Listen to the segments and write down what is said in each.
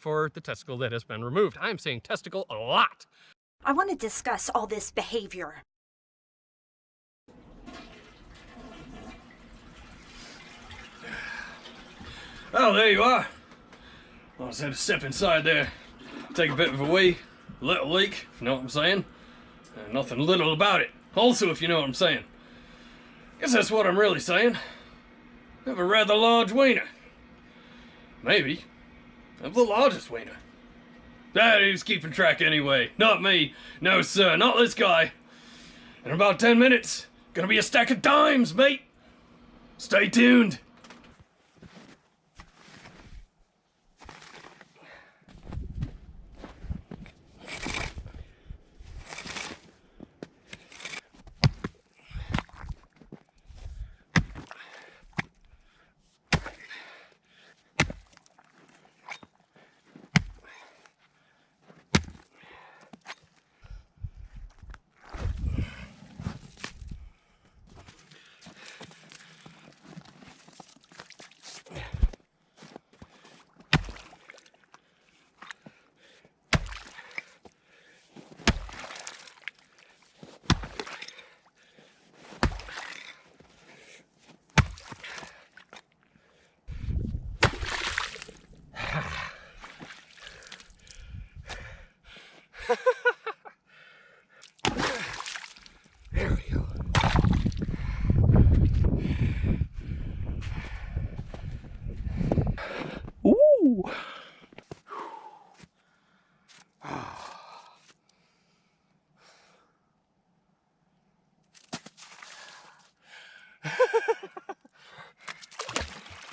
for the testicle that has been removed. I am saying testicle a lot. I want to discuss all this behavior. Oh, there you are. I just had to step inside there, take a bit of a wee, little leak, if you know what I'm saying. And nothing little about it. Also, if you know what I'm saying. Guess that's what I'm really saying. I have a rather large wiener. Maybe. I have the largest wiener. That is keeping track anyway. Not me. No, sir. Not this guy. In about 10 minutes, gonna be a stack of dimes, mate. Stay tuned. There we go. Ooh.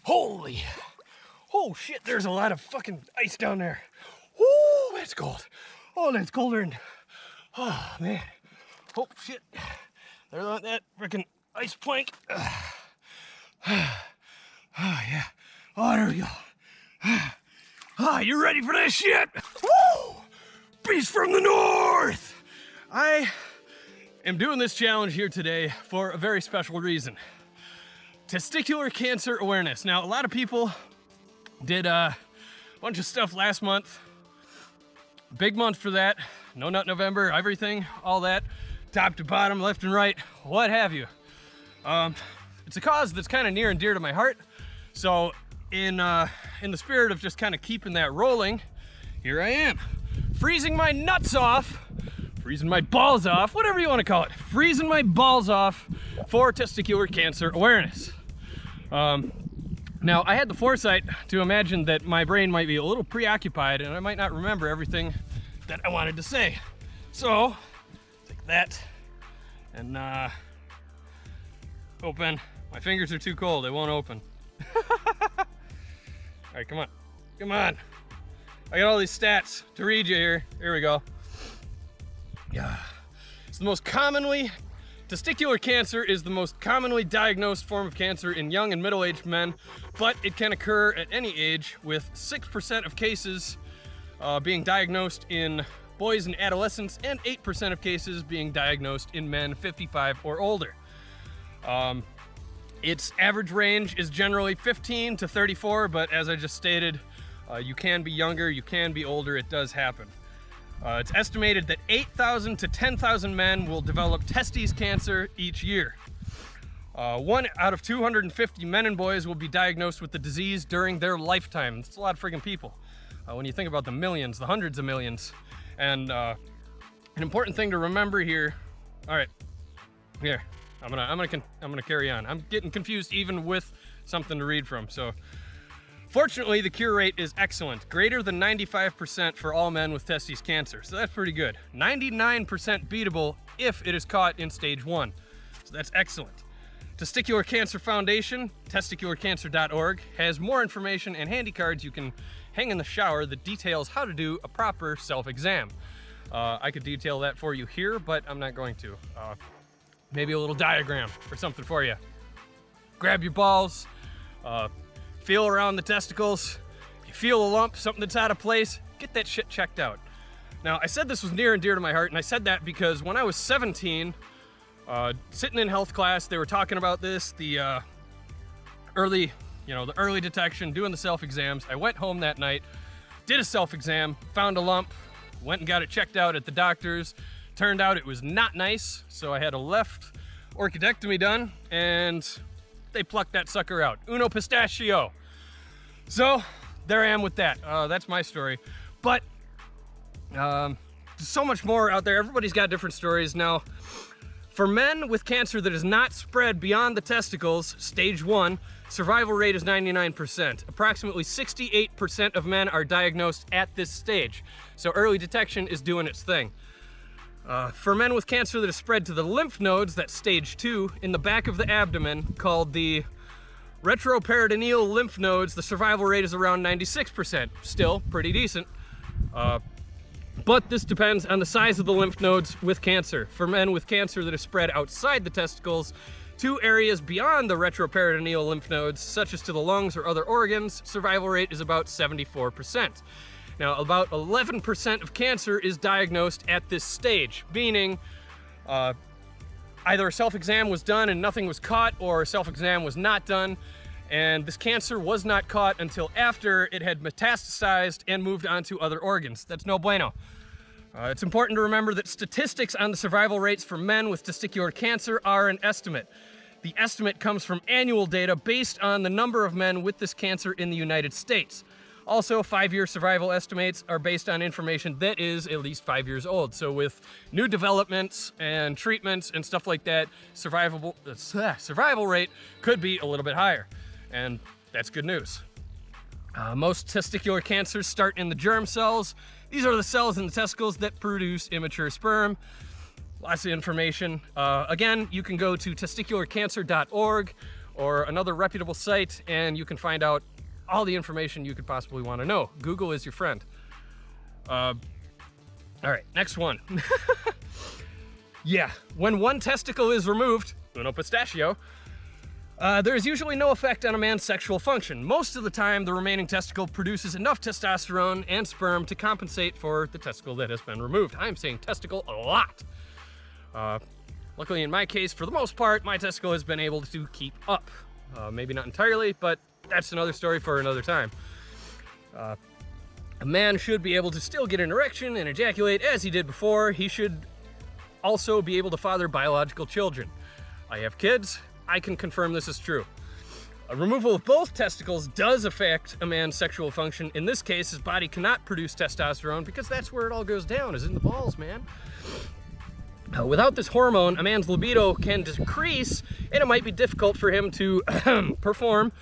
Holy. Oh shit, there's a lot of fucking ice down there. Ooh, that's cold. Oh, that's colder than... Oh, man. Oh, shit. There's that freaking ice plank. Oh, yeah. Oh, there we go. Ah, you ready for this shit? Woo! Beast from the north! I am doing this challenge here today for a very special reason. Testicular cancer awareness. Now, a lot of people did a bunch of stuff last month. Big month for that. No Nut November, everything, all that. Top to bottom, left and right, what have you. It's a cause that's kind of near and dear to my heart. So in the spirit of just kind of keeping that rolling, here I am. Freezing my nuts off, freezing my balls off, whatever you want to call it. Freezing my balls off for testicular cancer awareness. Now, I had the foresight to imagine that my brain might be a little preoccupied and I might not remember everything that I wanted to say. So, take that and open. My fingers are too cold, they won't open. All right, come on, come on. I got all these stats to read you here. Here we go. Yeah, it's the most commonly, testicular cancer is the most commonly diagnosed form of cancer in young and middle-aged men, but it can occur at any age, with 6% of cases being diagnosed in boys and adolescents, and 8% of cases being diagnosed in men 55 or older. Its average range is generally 15 to 34, but as I just stated, you can be younger, you can be older, it does happen. It's estimated that 8,000 to 10,000 men will develop testes cancer each year. 1 out of 250 men and boys will be diagnosed with the disease during their lifetime. That's a lot of friggin' people. When you think about the millions, the hundreds of millions. And an important thing to remember here, all right, here, I'm gonna carry on. I'm getting confused even with something to read from, so. Fortunately, the cure rate is excellent, greater than 95% for all men with testes cancer, so that's pretty good. 99% beatable if it is caught in stage 1, so that's excellent. Testicular Cancer Foundation, testicularcancer.org, has more information and handy cards you can hang in the shower that details how to do a proper self-exam. I could detail that for you here, but I'm not going to. Maybe a little diagram or something for you. Grab your balls, feel around the testicles. If you feel a lump, something that's out of place, get that shit checked out. Now, I said this was near and dear to my heart, and I said that because when I was 17, sitting in health class, they were talking about this, the early detection, doing the self-exams. I went home that night, did a self-exam, found a lump, went and got it checked out at the doctor's. Turned out it was not nice, so I had a left orchidectomy done, and they plucked that sucker out. Uno pistachio. So there I am with that. That's my story. But there's so much more out there. Everybody's got different stories. Now, for men with cancer that is not spread beyond the testicles, stage 1, survival rate is 99%. Approximately 68% of men are diagnosed at this stage. So early detection is doing its thing. For men with cancer that is spread to the lymph nodes, that's stage 2, in the back of the abdomen, called the retroperitoneal lymph nodes, the survival rate is around 96%. Still pretty decent. But this depends on the size of the lymph nodes with cancer. For men with cancer that is spread outside the testicles to areas beyond the retroperitoneal lymph nodes, such as to the lungs or other organs, survival rate is about 74%. Now, about 11% of cancer is diagnosed at this stage, meaning either a self-exam was done and nothing was caught, or a self-exam was not done, and this cancer was not caught until after it had metastasized and moved on to other organs. That's no bueno. It's important to remember that statistics on the survival rates for men with testicular cancer are an estimate. The estimate comes from annual data based on the number of men with this cancer in the United States. Also, 5-year survival estimates are based on information that is at least 5 years old. So with new developments and treatments and stuff like that, survival rate could be a little bit higher. And that's good news. Most testicular cancers start in the germ cells. These are the cells in the testicles that produce immature sperm. Lots of information. Again, you can go to testicularcancer.org or another reputable site, and you can find out all the information you could possibly want to know. Google is your friend. All right, next one. Yeah, when one testicle is removed, uno pistachio, there is usually no effect on a man's sexual function. Most of the time, the remaining testicle produces enough testosterone and sperm to compensate for the testicle that has been removed. I'm saying testicle a lot. Luckily, in my case, for the most part, my testicle has been able to keep up. Maybe not entirely, but that's another story for another time. A man should be able to still get an erection and ejaculate as he did before. He should also be able to father biological children. I have kids. I can confirm this is true. A removal of both testicles does affect a man's sexual function. In this case, his body cannot produce testosterone because that's where it all goes down, is in the balls, man. Without this hormone, a man's libido can decrease, and it might be difficult for him to perform.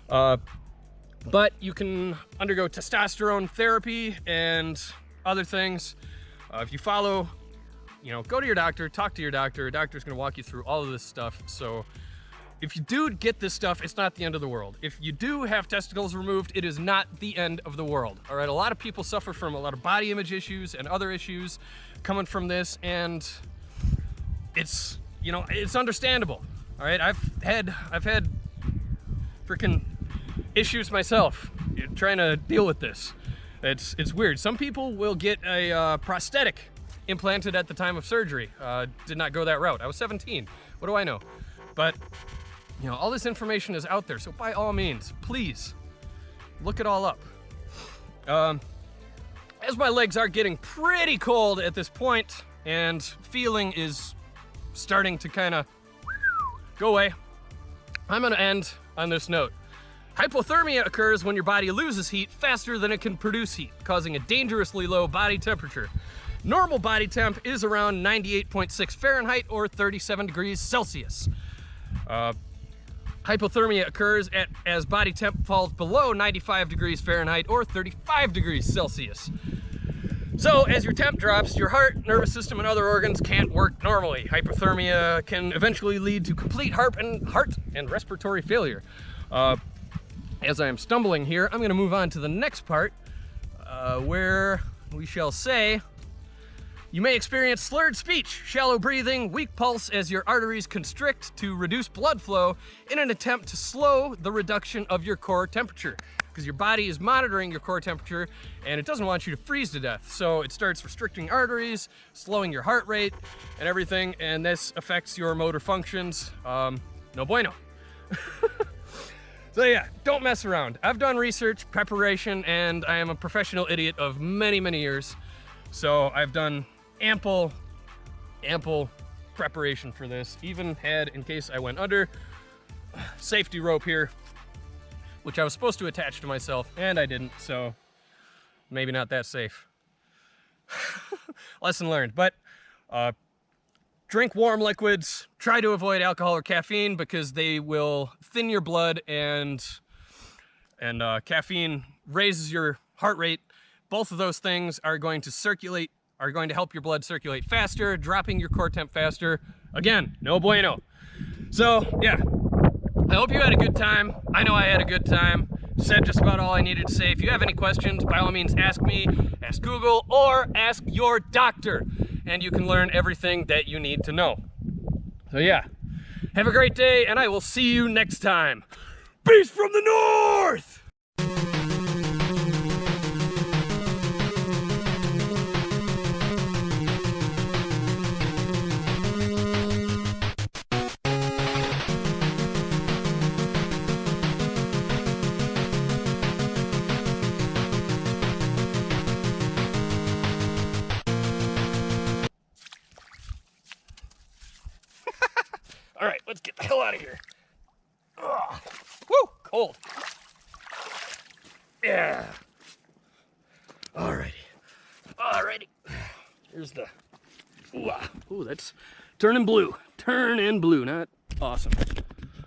But you can undergo testosterone therapy and other things. If you follow, go to your doctor, talk to your doctor. A doctor's gonna walk you through all of this stuff. So if you do get this stuff, it's not the end of the world. If you do have testicles removed, it is not the end of the world. All right, a lot of people suffer from a lot of body image issues and other issues coming from this, and it's, it's understandable. All right, I've had freaking issues myself trying to deal with this. It's weird. Some people will get a prosthetic implanted at the time of surgery. Did not go that route. I was 17. What do I know? But all this information is out there, so by all means, please look it all up. As my legs are getting pretty cold at this point and feeling is starting to kind of go away, I'm gonna end on this note. Hypothermia occurs when your body loses heat faster than it can produce heat, causing a dangerously low body temperature. Normal body temp is around 98.6 Fahrenheit or 37 degrees Celsius. Hypothermia occurs as body temp falls below 95 degrees Fahrenheit or 35 degrees Celsius. So as your temp drops, your heart, nervous system, and other organs can't work normally. Hypothermia can eventually lead to complete heart and respiratory failure. As I am stumbling here, I'm gonna move on to the next part where we shall say, you may experience slurred speech, shallow breathing, weak pulse as your arteries constrict to reduce blood flow in an attempt to slow the reduction of your core temperature, because your body is monitoring your core temperature and it doesn't want you to freeze to death. So it starts restricting arteries, slowing your heart rate and everything, and this affects your motor functions. No bueno. So yeah, don't mess around. I've done research, preparation, and I am a professional idiot of many, many years. So I've done ample preparation for this. Even had, in case I went under, safety rope here, which I was supposed to attach to myself, and I didn't, so maybe not that safe. Lesson learned. But drink warm liquids, try to avoid alcohol or caffeine because they will thin your blood, and caffeine raises your heart rate. Both of those things are going to help your blood circulate faster, dropping your core temp faster. Again, no bueno. So yeah, I hope you had a good time. I know I had a good time. Said just about all I needed to say. If you have any questions, by all means, ask me, ask Google, or ask your doctor, and you can learn everything that you need to know. So yeah, have a great day, and I will see you next time. Peace from the north! All right, let's get the hell out of here. Ugh. Woo, cold. Yeah. Alrighty. Here's the, ooh, that's turning blue. Turning blue, not awesome.